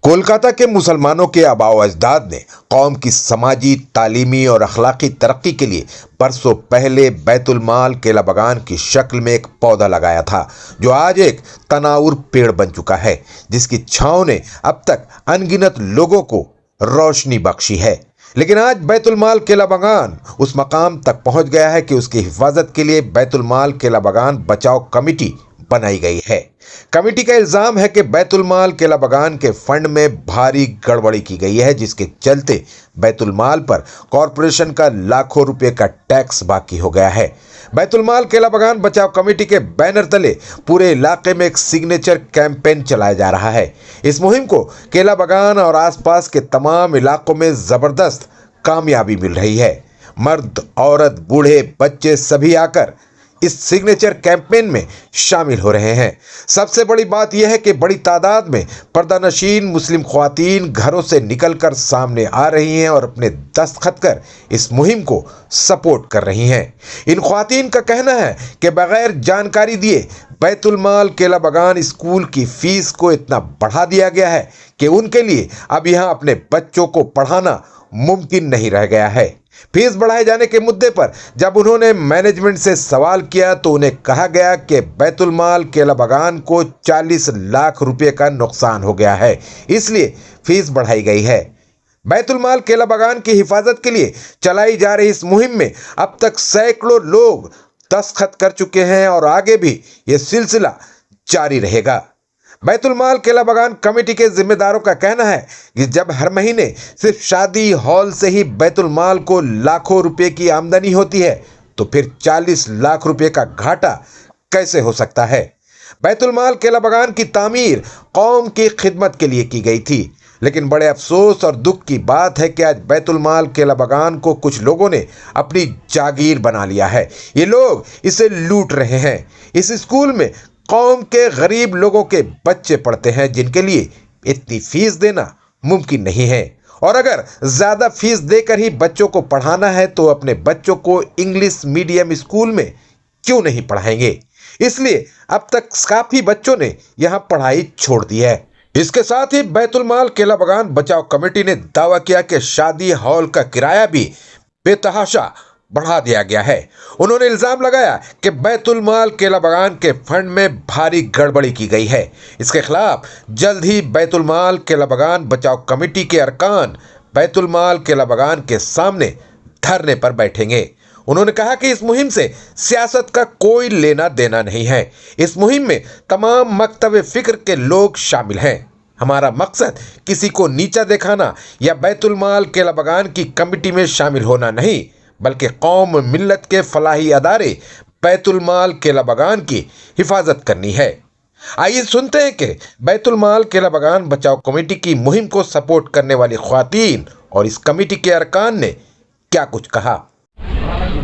कोलकाता के मुसलमानों के आबाओ अजदाद ने कौम की समाजी, तालीमी और अखलाकी तरक्की के लिए बरसों पहले बैतुल माल केला बगान की शक्ल में एक पौधा लगाया था, जो आज एक तनाउर पेड़ बन चुका है, जिसकी छांव ने अब तक अनगिनत लोगों को रोशनी बख्शी है। लेकिन आज बैतुल माल केला बगान उस मकाम तक पहुंच गया है कि उसकी हिफाजत के लिए बैतुल माल केला बगान बचाव कमेटी बनाई गई है। कमेटी का इल्जाम है कि बैतुल माल केला बगान के फंड में भारी गड़बड़ी की गई है, जिसके चलते बैतुल माल पर कॉरपोरेशन का लाखों रुपए का टैक्स बाकी हो गया है। बैतुल माल केला बगान बचाव कमेटी के बैनर तले पूरे इलाके में एक सिग्नेचर कैंपेन चलाया जा रहा है। इस मुहिम को केला बगान और आसपास के तमाम इलाकों में जबरदस्त कामयाबी मिल रही है। मर्द, औरत, बूढ़े, बच्चे सभी आकर इस सिग्नेचर कैंपेन में शामिल हो रहे हैं। सबसे बड़ी बात यह है कि बड़ी तादाद में पर्दानशीन मुस्लिम ख्वातीन घरों से निकलकर सामने आ रही हैं और अपने दस्तखत कर इस मुहिम को सपोर्ट कर रही हैं। इन ख्वातीन का कहना है कि बगैर जानकारी दिए बैतुल माल केला बगान स्कूल की फीस को इतना बढ़ा दिया गया है कि उनके लिए अब यहाँ अपने बच्चों को पढ़ाना मुमकिन नहीं रह गया है। फीस बढ़ाए जाने के मुद्दे पर जब उन्होंने मैनेजमेंट से सवाल किया तो उन्हें कहा गया कि बैतुल माल केला बगान को 40 लाख रुपए का नुकसान हो गया है, इसलिए फीस बढ़ाई गई है। बैतुल माल केला बगान की हिफाजत के लिए चलाई जा रही इस मुहिम में अब तक सैकड़ों लोग दस्तखत कर चुके हैं और आगे भी ये सिलसिला जारी रहेगा। बैतुल माल केला बगान कमेटी के जिम्मेदारों का कहना है कि जब हर महीने सिर्फ शादी हॉल से ही बैतुल माल को लाखों रुपए की आमदनी होती है, तो फिर 40 लाख रुपए का घाटा कैसे हो सकता है। बैतुल माल केला बगान की तामीर कौम की खिदमत के लिए की गई थी, लेकिन बड़े अफसोस और दुख की बात है कि आज बैतुल माल केला बगान को कुछ लोगों ने अपनी जागीर बना लिया है। ये लोग इसे लूट रहे हैं। इस स्कूल में कौम के गरीब लोगों के बच्चे पढ़ते हैं, जिनके लिए इतनी फीस देना मुमकिन नहीं है, और अगर ज़्यादा फीस देकर ही बच्चों को पढ़ाना है तो अपने बच्चों को इंग्लिश मीडियम स्कूल में क्यों नहीं पढ़ाएंगे। इसलिए अब तक काफ़ी बच्चों ने यहाँ पढ़ाई छोड़ दी है। इसके साथ ही बैतुल माल केला बगान बचाव कमेटी ने दावा किया कि शादी हॉल का किराया भी बेतहाशा बढ़ा दिया गया है। उन्होंने इल्जाम लगाया कि बैतुल माल केला बगान के फंड में भारी गड़बड़ी की गई है। इसके खिलाफ जल्द ही बैतुल माल केला बगान बचाव कमेटी के अरकान बैतुल माल केला बगान के सामने धरने पर बैठेंगे। उन्होंने कहा कि इस मुहिम से सियासत का कोई लेना देना नहीं है। इस मुहिम में तमाम मकतब फिक्र के लोग शामिल हैं। हमारा मकसद किसी को नीचा दिखाना या बैतुल माल केला बगान की कमेटी में शामिल होना नहीं, बल्कि कौम मिल्लत के फलाही अदारे बैतुल माल केला बगान की हिफाजत करनी है। आइए सुनते हैं कि बैतुल माल केला बगान बचाव कमेटी की मुहिम को सपोर्ट करने वाली ख्वातीन और इस कमेटी के अरकान ने क्या कुछ कहा।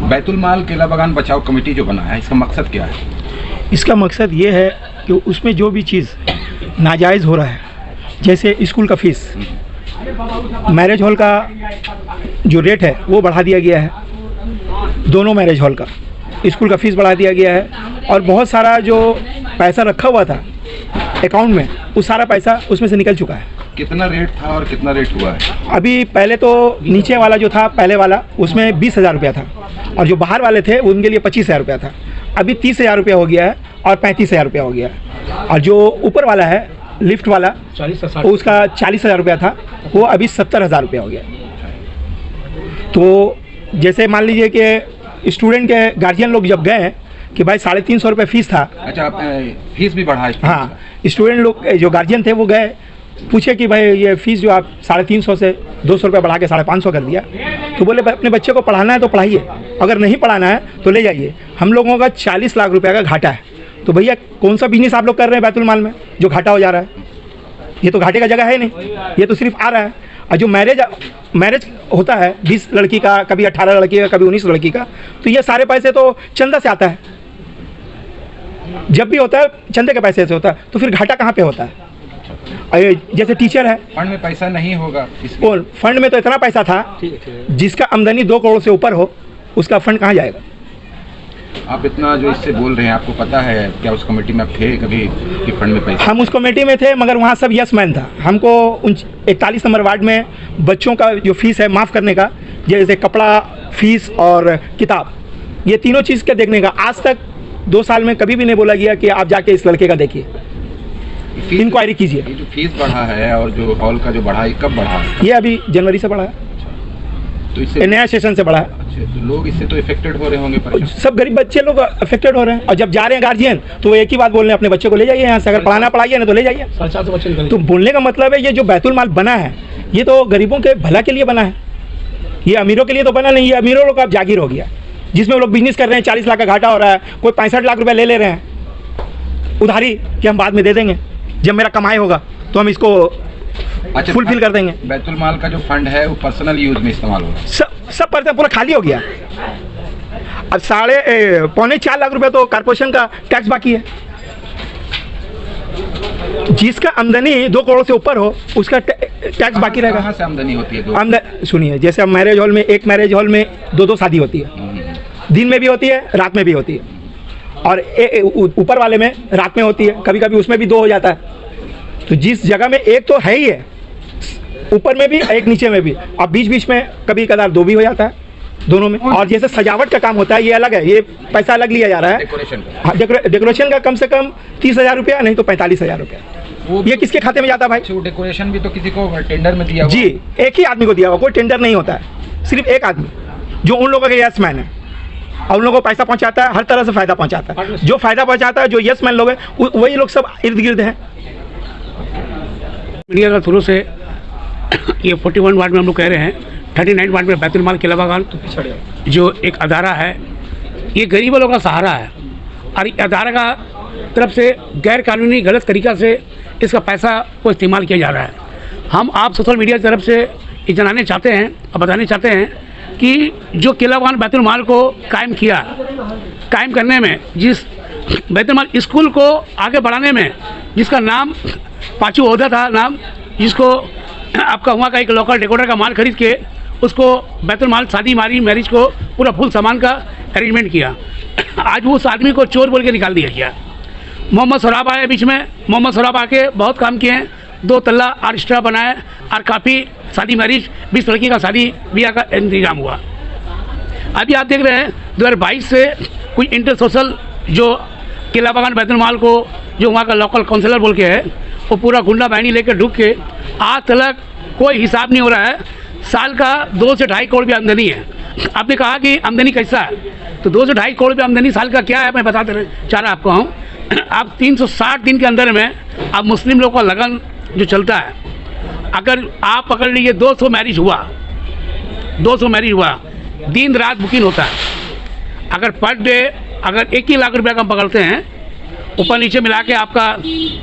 बैतुल माल केला बगान बचाव कमेटी जो बना है, इसका मकसद क्या है? इसका मकसद ये है कि उसमें जो भी चीज़ नाजायज़ हो रहा है, जैसे स्कूल का फीस, मैरिज हॉल का जो रेट है वो बढ़ा दिया गया है, दोनों मैरिज हॉल का, स्कूल का फीस बढ़ा दिया गया है, और बहुत सारा जो पैसा रखा हुआ था अकाउंट में, वो सारा पैसा उसमें से निकल चुका है। कितना रेट था और कितना रेट हुआ है? अभी पहले तो नीचे वाला जो था, पहले वाला, उसमें 20,000 रुपया था, और जो बाहर वाले थे उनके लिए 25,000 रुपया था। अभी 30,000 रुपया हो गया है और 35,000 रुपया हो गया है, और जो ऊपर वाला है लिफ्ट वाला, उसका 40,000 रुपया था, वो अभी 70,000 रुपया हो गया। तो जैसे मान लीजिए कि स्टूडेंट के गार्जियन लोग जब गए कि भाई 350 रुपये फीस था। अच्छा, फीस भी बढ़ा है? हाँ, स्टूडेंट लोग जो गार्जियन थे वो गए, पूछे कि भाई ये फीस जो आप 350 से 200 रुपये बढ़ा के 550 कर दिया, तो बोले अपने बच्चे को पढ़ाना है तो पढ़ाइए, अगर नहीं पढ़ाना है तो ले जाइए। हम लोगों का 40 लाख रुपये का घाटा है। तो भैया कौन सा बिजनेस आप लोग कर रहे हैं बैतुल माल में जो घाटा हो जा रहा है? ये तो घाटे का जगह है नहीं, ये तो सिर्फ आ रहा है। और जो मैरिज होता है 20 लड़की का, कभी 18 लड़की का, कभी 19 लड़की का, तो ये सारे पैसे तो चंदा से आता है। जब भी होता है चंदे के पैसे से होता है, तो फिर घाटा कहाँ पे होता है? जैसे टीचर है, फंड में पैसा नहीं होगा। कौन फंड में तो इतना पैसा था, जिसका आमदनी 2 करोड़ से ऊपर हो, उसका फंड कहाँ जाएगा? आप इतना जो इससे बोल रहे हैं, आपको पता है क्या उस कमेटी में आप थे कभी कि फंड में पैसे? हम उस कमेटी में थे, मगर वहाँ सब यस मैन था। हमको 41 नंबर वार्ड में बच्चों का जो फीस है माफ़ करने का, जैसे कपड़ा, फीस और किताब, ये तीनों चीज़ के देखने का आज तक 2 साल में कभी भी नहीं बोला गया कि आप जाके इस लड़के का देखिए, इंक्वायरी कीजिए। ये जो फीस बढ़ा है और जो हॉल का जो बढ़ा है, कब बढ़ा है? ये अभी जनवरी से बढ़ा है, तो इससे नया सेशन से बढ़ा है। अच्छा, तो लोग इससे तो इफेक्टेड हो रहे होंगे, परेशान। सब गरीब बच्चे लोग अफेक्टेड हो रहे हैं। और जब जा रहे हैं गार्जियन तो वो एक ही बात बोल रहे हैं, अपने बच्चे को ले जाइए यहाँ से, अगर पढ़ाना पढ़ाइए ना तो ले जाइए। 450 बच्चे। तो बोलने का मतलब है ये जो बैतुल माल बना है ये तो गरीबों के भला के लिए बना है, ये अमीरों के लिए तो बना नहीं। ये अमीरों लोग का जागीर हो गया, जिसमें वो लोग बिजनेस कर रहे हैं, 40 लाख का घाटा हो रहा है, कोई 65 लाख रुपये ले रहे हैं उधारी कि हम बाद में दे देंगे, जब मेरा कमाई होगा तो हम इसको अच्छा, फुलफिल कर देंगे। बैतुल माल का जो फंड है वो पर्सनल यूज में इस्तेमाल हो रहा है? सब पर पूरा खाली हो गया। अब 3.25 लाख रुपए तो कारपोरेशन का टैक्स बाकी है। जिसका आमदनी 2 करोड़ से ऊपर हो उसका टैक्स बाकी रहेगा। कहाँ से आमदनी होती है? सुनिए, जैसे अब मैरिज हॉल में, एक मैरिज हॉल में 2 शादी होती है, दिन में भी होती है, रात में भी होती है, और ऊपर वाले में रात में होती है, कभी कभी उसमें भी 2 हो जाता है। तो जिस जगह में एक तो है ही है, ऊपर में भी एक नीचे में भी, और बीच बीच में कभी कदार 2 भी हो जाता है, दोनों में। और जैसे सजावट का काम होता है ये अलग है, ये पैसा अलग लिया जा रहा है। डेकोरेशन का कम से कम 30,000 रुपया, नहीं तो 45,000 रुपया। ये किसके खाते में जाता है भाई? डेकोरेशन भी तो किसी को टेंडर में दिया हुआ? जी, एक ही आदमी को दिया हुआ, कोई टेंडर नहीं होता है, सिर्फ एक आदमी जो उन लोगों का यस मैन है और उन लोगों को पैसा पहुंचाता है, हर तरह से फायदा पहुंचाता है। जो फायदा पहुंचाता है, जो यस मैन लोग हैं, वही लोग सब इर्द गिर्द हैं। मीडिया का थ्रू से ये 41 वार्ड में हम लोग कह रहे हैं, 39 वार्ड में बैतुल माल किला बागान जो एक अदारा है, ये गरीबों लोगों का सहारा है, और अदारा का तरफ से गैर कानूनी गलत तरीक़ा से इसका पैसा को इस्तेमाल किया जा रहा है। हम आप सोशल मीडिया की तरफ से ये जनाने चाहते हैं और बताने चाहते हैं कि जो किला बागान बैतुल माल को कायम किया, कायम करने में, जिस बैतुल माल स्कूल को आगे बढ़ाने में जिसका नाम पाँचू ओहदा था, नाम जिसको आपका वहाँ का एक लोकल डेकोरेटर का माल खरीद के उसको बैतुल माल शादी मैरिज को पूरा फुल सामान का अरेंजमेंट किया, आज उस आदमी को चोर बोल के निकाल दिया गया। मोहम्मद सराब आए बीच में, मोहम्मद सराब आके बहुत काम किए हैं, 2 तल्ला ऑर्केस्ट्रा बनाए और काफ़ी शादी मैरिज 20 लड़की का शादी ब्याह का इंतजाम हुआ। अभी आप देख रहे हैं 2022 से कुछ इंटर सोशल जो किला बागान बैतुल माल को जो वहाँ का लोकल काउंसिलर बोल के है, वो पूरा गुंडा बहनी लेकर ढूक के आज तक कोई हिसाब नहीं हो रहा है। साल का 2 से 2.5 करोड़ रुपये आमदनी है। आपने कहा कि आमदनी कैसा है, तो 2 से 2.5 करोड़ रुपये आमदनी साल का क्या है मैं बता चाह रहा आपको हूँ। आप 360 दिन के अंदर में आप मुस्लिम लोगों का लगन जो चलता है, अगर आप पकड़ लीजिए 200 मैरिज हुआ, 200 मैरिज हुआ, दिन रात बुकिंग होता है। अगर पर डे अगर 1 ही लाख रुपया का हम पकड़ते हैं, ऊपर नीचे मिला के आपका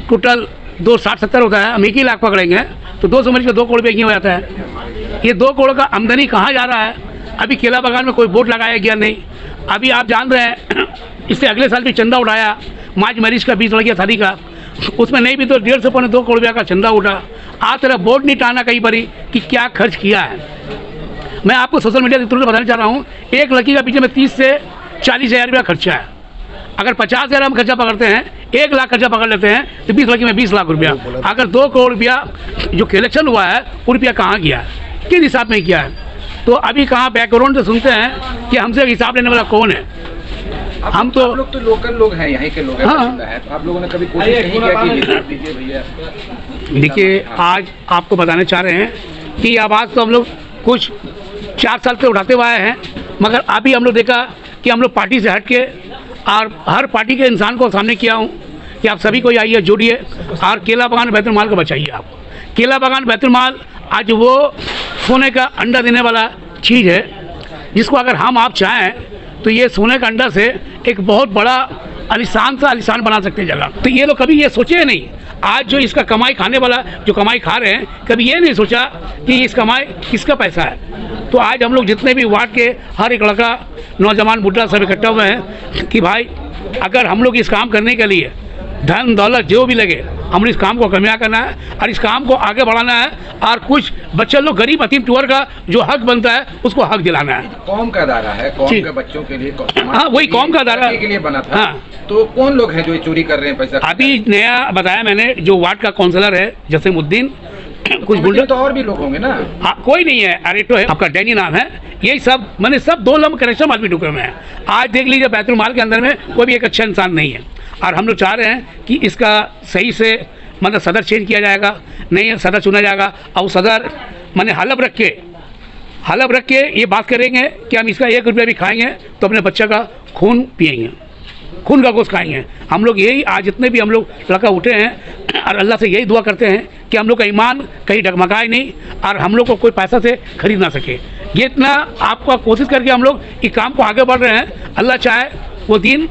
टोटल 260-70 होता है, हम 1 ही लाख पकड़ेंगे तो 200 मैरिज का 2 करोड़ रुपये ही हो जाता है। ये 2 करोड़ का आमदनी कहाँ जा रहा है? अभी किला बागान में कोई बोर्ड लगाया गया नहीं। अभी आप जान रहे हैं इससे अगले साल भी चंदा उठाया, मार्च मैरिज का 20 लड़कियाँ शादी का, उसमें नहीं भी तो 1.5 से 2 करोड़ रुपया का चंदा उठा। आज तरह बोर्ड नहीं टाना कहीं पर ही कि क्या खर्च किया है। मैं आपको सोशल मीडिया के थ्रू बताना चाह रहा हूँ, एक लड़की का पीछे में 30 से 40,000 रुपया खर्चा है। अगर 50,000 हम खर्चा पकड़ते हैं, 1 लाख खर्चा पकड़ लेते हैं तो 20 लड़की में 20 लाख रुपया। अगर 2 करोड़ रुपया जो कलेक्शन हुआ है वो रुपया कहाँ गया, किस हिसाब में किया है? तो अभी कहाँ बैकग्राउंड से सुनते हैं कि हमसे हिसाब लेने वाला कौन है? हम तो आप लोग तो लोकल लोग हैं, यहाँ के लोग हैं, हाँ। है, तो आप लोगों ने कभी कोशिश नहीं किया कि हिसाब दीजिए भैया? देखिए, आज आपको बताना चाह रहे हैं कि आवाज़ तो हम लोग कुछ 4 साल से उठाते हुए आए हैं, मगर अभी हम लोग देखा कि हम लोग पार्टी से हट के और हर पार्टी के इंसान को सामने किया हूँ कि आप सभी को आइए, जुड़िए और किला बागान बैतुल माल को बचाइए। आप किला बागान बैतुल माल आज वो सोने का अंडा देने वाला चीज़ है जिसको अगर हम आप चाहें तो ये सोने का अंडा से एक बहुत बड़ा आलिशान से आलिशान बना सकते हैं जगह। तो ये लोग कभी ये सोचे नहीं, आज जो इसका कमाई खाने वाला जो कमाई खा रहे हैं, कभी ये नहीं सोचा कि इस कमाई किसका पैसा है। तो आज हम लोग जितने भी वार्ड के हर एक लड़का, नौजवान, बुढ़ा सब इकट्ठा हुए हैं कि भाई अगर हम लोग इस काम करने के लिए धन दौलत जो भी लगे, हमने इस काम को कामयाब करना है और इस काम को आगे बढ़ाना है और कुछ बच्चे लोग गरीब यतीम टूअर का जो हक बनता है उसको हक दिलाना है। कौम का अदारा है, कौम जी। के बच्चों के लिए, हाँ, वही कौम का अदारा के लिए बना था। हाँ। तो कौन लोग हैं जो ये चोरी कर रहे हैं पैसा? अभी नया बताया मैंने, जो वार्ड का काउंसलर है जसीमुद्दीन, कुछ गुंडे तो और भी लोग होंगे ना। कोई नहीं है, अरेटो है, आपका डैनी नाम है, यही सब मैंने सब 2 लम्ब करेक्शन आदमी ढुके हुए हैं। आज देख लीजिए बैतुल माल के अंदर में कोई भी एक अच्छा इंसान नहीं है और हम लोग चाह रहे हैं कि इसका सही से मतलब सदर चेंज किया जाएगा, नहीं सदर चुना जाएगा और सदर मैंने हलफ रख के ये बात करेंगे कि हम इसका 1 रुपया भी खाएंगे तो अपने बच्चे का खून पिएंगे, खून का गोश्त खाएंगे। हम लोग यही आज जितने भी हम लोग लड़का उठे हैं और अल्लाह से यही दुआ करते हैं कि हम लोग का ईमान कहीं डगमगाए नहीं और हम लोग को कोई पैसा से खरीद ना सके। ये इतना आपका कोशिश करके हम लोग इस काम को आगे बढ़ रहे हैं। अल्लाह चाहे वो दिन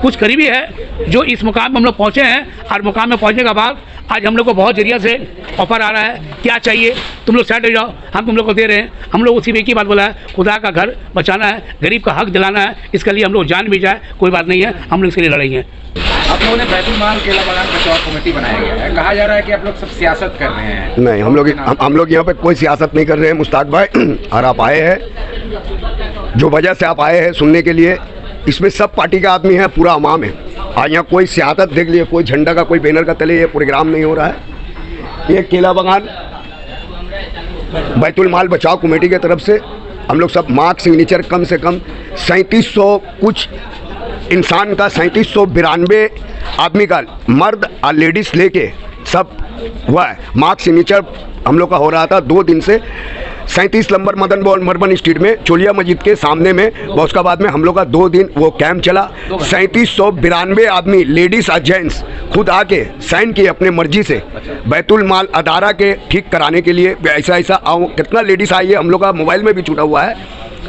कुछ करीबी है जो इस मुकाम में हम लोग पहुँचे हैं और मुकाम में पहुँचने के बाद आज हम लोग को बहुत जरिया से ऑफर आ रहा है, क्या चाहिए तुम लोग सेट हो जाओ, हम तुम लोग को दे रहे हैं। हम लोग उसी में एक ही बात बोला है, खुदा का घर बचाना है, गरीब का हक दिलाना है, इसके लिए हम लोग जान भी जाए कोई बात नहीं है, हम लोग इसके लिए लड़ेंगे। आप लोगों ने बैतुल माल केला बागान बचाओ कमेटी बनाया गया है, कहा जा रहा है कि आप लोग सब सियासत कर रहे हैं। नहीं, हम लोग यहाँ पे कोई सियासत नहीं कर रहे हैं मुश्ताक भाई। और आप आए हैं, जो वजह से आप आए हैं सुनने के लिए, इसमें सब पार्टी का आदमी है, पूरा अवाम है। और यहाँ कोई सियासत देख लिए, कोई झंडा का कोई बैनर का तले ये प्रोग्राम नहीं हो रहा है। ये केला बागान बैतुल माल बचाओ कमेटी की तरफ से हम लोग सब मार्क सिग्नेचर कम से कम 3700 कुछ इंसान का 3792 आदमी का मर्द और लेडीज़ लेके सब हुआ है। मार्क सिग्नेचर हम लोग का हो रहा था 2 दिन से 37 नंबर मदन मोहन मरबन स्ट्रीट में चोलिया मस्जिद के सामने में। उसके बाद में हम लोग का 2 दिन वो कैंप चला। 3792 आदमी लेडीज़ और जेंट्स खुद आके साइन किए अपने मर्जी से बैतुल माल अदारा के ठीक कराने के लिए। ऐसा कितना लेडीज़ आई है, हम लोग का मोबाइल में भी छूटा हुआ है,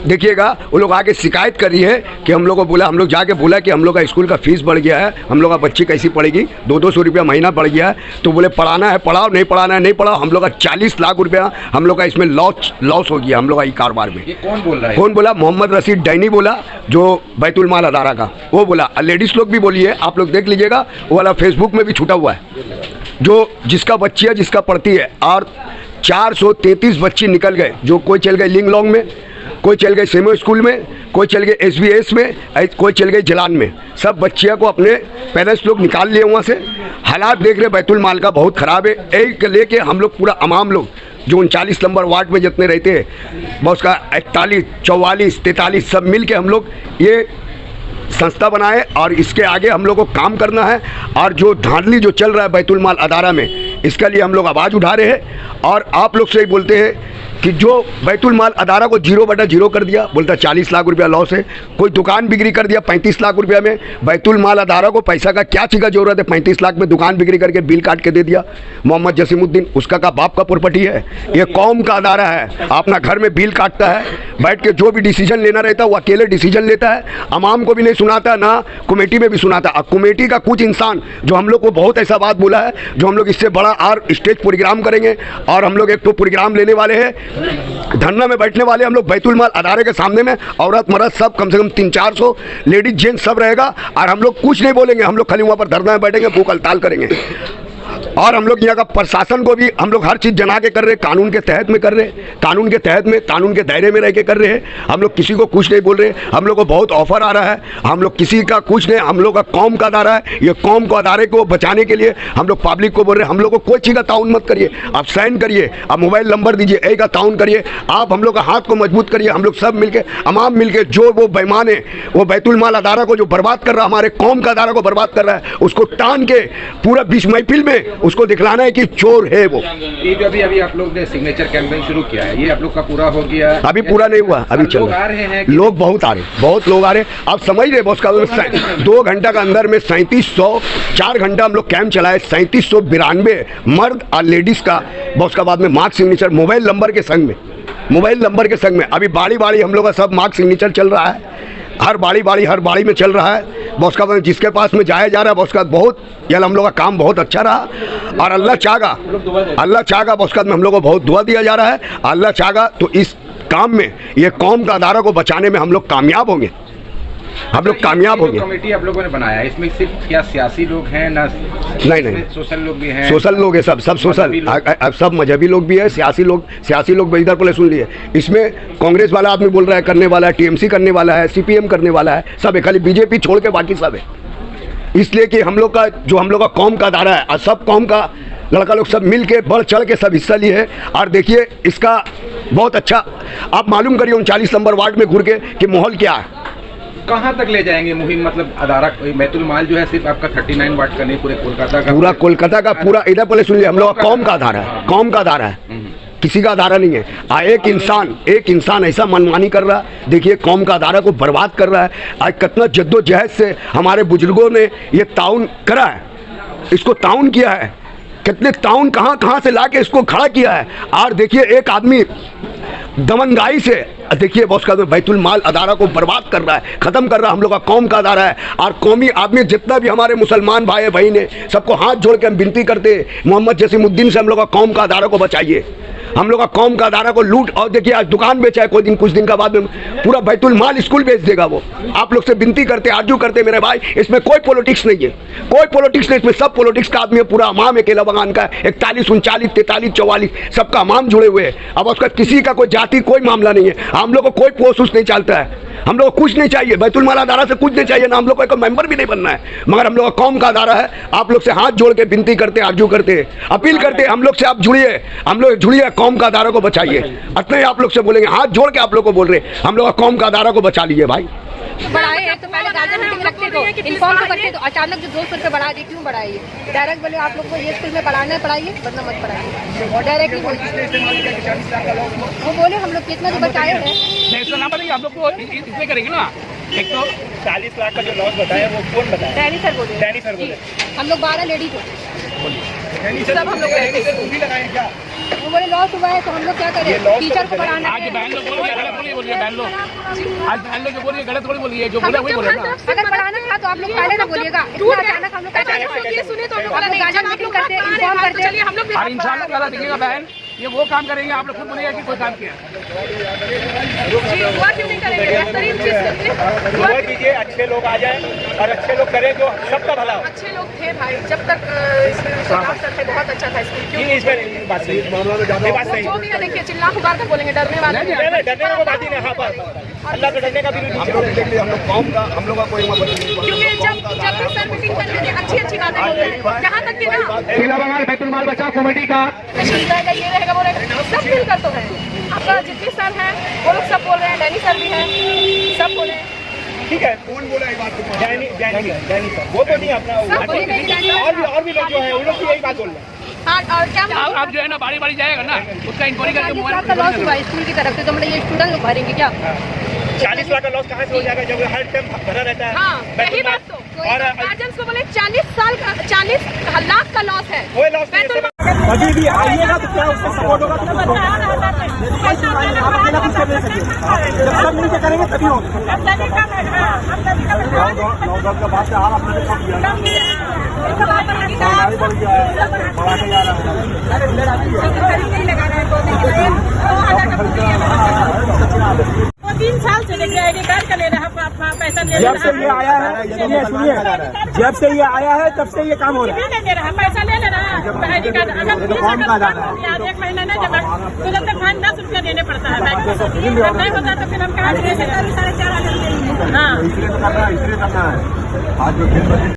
देखिएगा। वो लोग आके शिकायत कर रही है कि हम लोग को बोला, हम लोग जाके बोला कि हम लोग का स्कूल का फीस बढ़ गया है, हम लोग का बच्ची कैसी पढ़ेगी, 200 रुपया महीना बढ़ गया है। तो बोले पढ़ाना है पढ़ाओ, नहीं पढ़ाना है नहीं पढ़ाओ। हम लोग का 40 लाख रुपया हम लोग का इसमें लॉस हो गया हम लोग का ये कारोबार में। ये कौन बोल रहा है? कौन बोला? मोहम्मद रशीद डैनी बोला, जो बैतुल माल अदारा का, वो बोला। लेडीज़ लोग भी बोली है, आप लोग देख लीजिएगा, वो वाला फेसबुक में भी छूटा हुआ है। जो जिसका बच्ची है, जिसका पढ़ती है, और 433 बच्ची निकल गए, जो कोई चल गए लिंगलोंग में, कोई चल गए सेमो स्कूल में, कोई चल गए SVS में, कोई चल गए जलान में। सब बच्चियों को अपने पेरेंट्स लोग निकाल लिए वहाँ से। हालात देख रहे बैतुल माल का बहुत ख़राब है। एक लेके हम लोग पूरा अवाम लोग जो 39 नंबर वार्ड में जितने रहते हैं, बस का 41, 44, 43 सब मिल के हम लोग ये संस्था बनाए और इसके आगे हम लोग को काम करना है। और जो धांधली जो चल रहा है बैतुल माल अदारा में, इसके लिए हम लोग आवाज़ उठा रहे हैं। और आप लोग से ही बोलते हैं कि जो बैतुल माल अदारा को 0/0 कर दिया, बोलता 40 लाख रुपया लॉस है। कोई दुकान बिक्री कर दिया 35 लाख रुपया में। बैतुल माल अदारा को पैसा का क्या चीज़ का जरूरत है? 35 लाख में दुकान बिक्री करके बिल काट के दे दिया। मोहम्मद जसीमुद्दीन, उसका का बाप का प्रॉपर्टी है। ये कौम का अदारा है, अपना घर में बिल काटता है, बैठ के जो भी डिसीजन लेना रहता है वो अकेले डिसीजन लेता है, अवाम को भी नहीं सुनाता, ना कमेटी में भी सुनाता। अब कमेटी का कुछ इंसान जो हम लोग को बहुत ऐसा बात बोला है, जो हम लोग इससे बड़ा और स्टेज प्रोग्राम करेंगे। और हम लोग एक तो प्रोग्राम लेने वाले हैं, धरना में बैठने वाले हम लोग बैतुल माल अदारे के सामने में। औरत मर्द सब कम से कम 300-400 लेडीज जेंट्स सब रहेगा। और हम लोग कुछ नहीं बोलेंगे, हम लोग खाली वहाँ पर धरना में बैठेंगे, भूख हड़ताल करेंगे। और हम लोग यहाँ का प्रशासन को भी हम लोग हर चीज़ जना के कर रहे, कानून के तहत में कर रहे, कानून के तहत में, कानून के दायरे में रह के कर रहे हैं। हम लोग किसी को कुछ नहीं बोल रहे। हम लोग को बहुत ऑफर आ रहा है, हम लोग किसी का कुछ नहीं, हम लोग का कौम का अदारा है। ये कौम को अदारे को बचाने के लिए हम लोग पब्लिक को बोल रहे हैं, हम लोग को कोई चीज़ का ताउन मत करिए, आप साइन करिए, आप मोबाइल नंबर दीजिए, एक का ताउन करिए, आप हम लोग का हाथ को मजबूत करिए। हम लोग सब मिलके, अवाम मिलके, जो वो बेईमान है, वो बैतुल माल अदारा को जो बर्बाद कर रहा है, हमारे कौम का अदारा को बर्बाद कर रहा है, उसको टान के पूरा बीच महफिल में उसको दिखलाना है कि चोर है वो। ये जो अभी आप लोग ने सिग्नेचर कैंपेन शुरू किया है, ये आप लोग का पूरा हो गया? अभी पूरा नहीं हुआ, अभी चल रहा है। लोग बहुत आ रहे, बहुत लोग आ रहे। आप समझ रहे बॉस का 2 घंटा का अंदर में 3700, 4 घंटा हम लोग कैंप चलाए। 3792 मर्द और लेडीज का बॉस का बाद में मार्क सिग्नेचर मोबाइल नंबर के संग में, मोबाइल नंबर के संग में। अभी बाड़ी बाड़ी हम लोग का सब मार्क सिग्नेचर चल रहा है, हर बाड़ी में चल रहा है। बॉस का जिसके पास में जाया जा रहा है, बॉस का बहुत यार हम लोग का काम बहुत अच्छा रहा। और अल्लाह चाहेगा बॉस का हम लोग को बहुत दुआ दिया जा रहा है। अल्लाह चाहेगा तो इस काम में, ये कौम का अदारा को बचाने में हम लोग कामयाब होंगे। हम लोग कामयाब होंगे। कमेटी आप लोगों ने बनाया है, इसमें सिर्फ क्या सियासी लोग हैं ना? नहीं, सोशल लोग भी हैं। सोशल लोग है, सब सोशल, अब सब मजहबी लोग भी है, सियासी लोग इधर पहले सुन लिए। इसमें कांग्रेस वाला आदमी बोल रहा है करने वाला है, टीएमसी करने वाला है, सीपीएम करने वाला है, सब है, खाली बीजेपी छोड़ के बाकी सब है। इसलिए कि हम लोग का कौम का दायरा है और सब कौम का लड़का लोग सब मिल के बढ़ चढ़ के सब हिस्सा लिए है। और देखिए इसका बहुत अच्छा आप मालूम करिए 39 नंबर वार्ड में घूर के कि माहौल क्या है। कहाँ तक ले जाएंगे मुहिम? मतलब अदारा बैतुल माल जो है सिर्फ आपका 39 वार्ड का नहीं, पूरे कोलकाता का, पूरा कोलकाता का पूरा इधर पहले सुन लिया, हम लोग का कौम का आधार है, कौम का आधार है, किसी का आधारा नहीं है। एक इंसान ऐसा मनमानी कर रहा है, देखिए कौम का आधारा को बर्बाद कर रहा है। आज कितना जद्दोजहद से हमारे बुजुर्गों ने ये ताउन करा है, इसको ताउन किया है, कितने ताउन कहाँ से लाके इसको खड़ा किया है। और देखिए एक आदमी दमनगाई से देखिए बॉस का बैतुल माल अदारा को बर्बाद कर रहा है, खत्म कर रहा है। हम लोग का कौम का अदारा है और कौमी आदमी जितना भी हमारे मुसलमान भाई बहन है सबको हाथ जोड़ के हम विनती करते हैं, मोहम्मद जसीमुद्दीन से हम लोग का कौम का अदारा को बचाइए। हम लोग का कौम का अदारा को लूट, और देखिए आज दुकान बेचा है, कुछ दिन का बाद में पूरा बैतुल माल स्कूल बेच देगा वो। आप लोग से विनती करते, आर्जू करते मेरे भाई, इसमें कोई पॉलिटिक्स नहीं है, कोई पॉलिटिक्स नहीं, इसमें सब पॉलिटिक्स का आदमी है। पूरा अमाम है केला बगान का, 41, 39, 43, 44 सबका अमाम जुड़े हुए हैं। अब उसका किसी का कोई जाति कोई मामला नहीं है, हम लोग को कोई पोस्ट नहीं चलता है, हम लोग को कुछ नहीं चाहिए, बैतुल माल अदारा से कुछ नहीं चाहिए ना, हम लोग को एक मेंबर भी नहीं बनना है, मगर हम लोग का कौम का अदारा है। आप लोग से हाथ जोड़ के विनती करते, आर्जू करते, अपील करते, हम लोग से आप जुड़िए, हम लोग जुड़िए, कौम का अदारा को बचाइए। इतना ही आप लोग से बोलेंगे, हाथ जोड़ के आप लोग को बोल रहे, हम लोग का कौम का अदारा को बचा लीजिए भाई। बढ़ाए हैं तो पहले गार्जियन मीटिंग रखते तो इन्फॉर्म तो करते, तो अचानक जो 200 रुपये बढ़ा दी, क्यों बढ़ाइए? डायरेक्ट बोले आप लोग को ये स्कूल में पढ़ाना है पढ़ाइए, वरना मत पढ़ाइए, और डायरेक्टली वो बोले हम लोग कितना जो बचाए हैं। इसका नाम बताइए, आप लोग को इसमें करेंगे ना। एक तो 40 लाख का जो लॉस बताया वो कौन बताया? डैनी सर बोले, हम लोग 12 लेडीज हो, सब हम लोग क्या वो बोले लॉस हुआ है तो हम लोग क्या करें? टीचर को पढ़ाना आज है। बहन लोग बोलिए गलत थोड़ी बोलिए, बहन लोग आज बहन लोग जो बोलिए गलत थोड़ी बोलिए, जो बोला वही बोलेगा। अगर पढ़ाना था तो आप लोग पहले ना बोलिएगा, इतना अचानक हम लोग सुने तो गार्जियन मीटिंग करते, इन्फॉर्म करते, हम लोग और इंशाल्लाह ताला देखिएगा बहन, ये वो काम करेंगे, आप लोग खुद बोलिएगा कि कोई काम किया। हुआ क्यों नहीं करेंगे? बेहतरीन चीज करते, दुआ कीजिए अच्छे लोग आ जाए और अच्छे लोग करें जो सबका भला हो। अच्छे लोग थे भाई, जब तक सर थे बहुत अच्छा था स्कूल। क्यों इसमें बात सही है, बात सही जो भी है देखिए, चिल्ला पुकार कर बोलेंगे, डरने वाले नहीं, डरने का बात ही नहीं। हाँ पर अल्लाह को डरने का भी नहीं। हम लोग देख लिए, हम लोग कौम का, हम लोग का कोई क्योंकि जब भी सर मीटिंग करते थे अच्छी बातें बोलते हैं, यहाँ तक कि ना केला बगान बैतुल माल बचाओ कमेटी का रहेगा, ये रहेगा, वो रहेगा, सब मिलकर तो है। आपका जितने सर हैं वो लोग सब बोल रहे हैं, डैनी सर भी हैं, सब बोले। ठीक है, कौन बोला ये बात? डैनी सर वो तो नहीं अपना, और भी लोग जो है उन लोग भी यही बात बोल रहे हैं। हाँ, और क्या आप जो है ना बारी बारी जाएगा ना, उसका इंक्वायरी करके 40 लाख का लॉस हुआ स्कूल की तरफ से, तो मतलब ये स्टूडेंट लोग भरेंगे क्या? 40 लाख का लॉस कहाँ से हो जाएगा जब हर टाइम भरा रहता है? हाँ, यही बात तो। और गार्जियंस को बोले 40 लाख का लॉस है। कोई लॉस नहीं है। अभी भी आइएगा तो क्या उसका सपोर्ट होगा? जब सब मिलकर करेंगे तभी होगा। वो 3 साल से लेके आईडी कार्ड का ले रहा है, अपना पैसा ले रहा है। जब से ये आया है, सुनिए, जब से ये आया है तब से ये काम हो रहा है। नहीं दे रहा है, पैसा ले रहा है आईडी कार्ड। अगर 1 महीना नहीं जमा तुरंत फाइन 10 रुपया देने पड़ता है बैंक को। नहीं होता तो फिर हम कहाँ? 4.5 हाँ।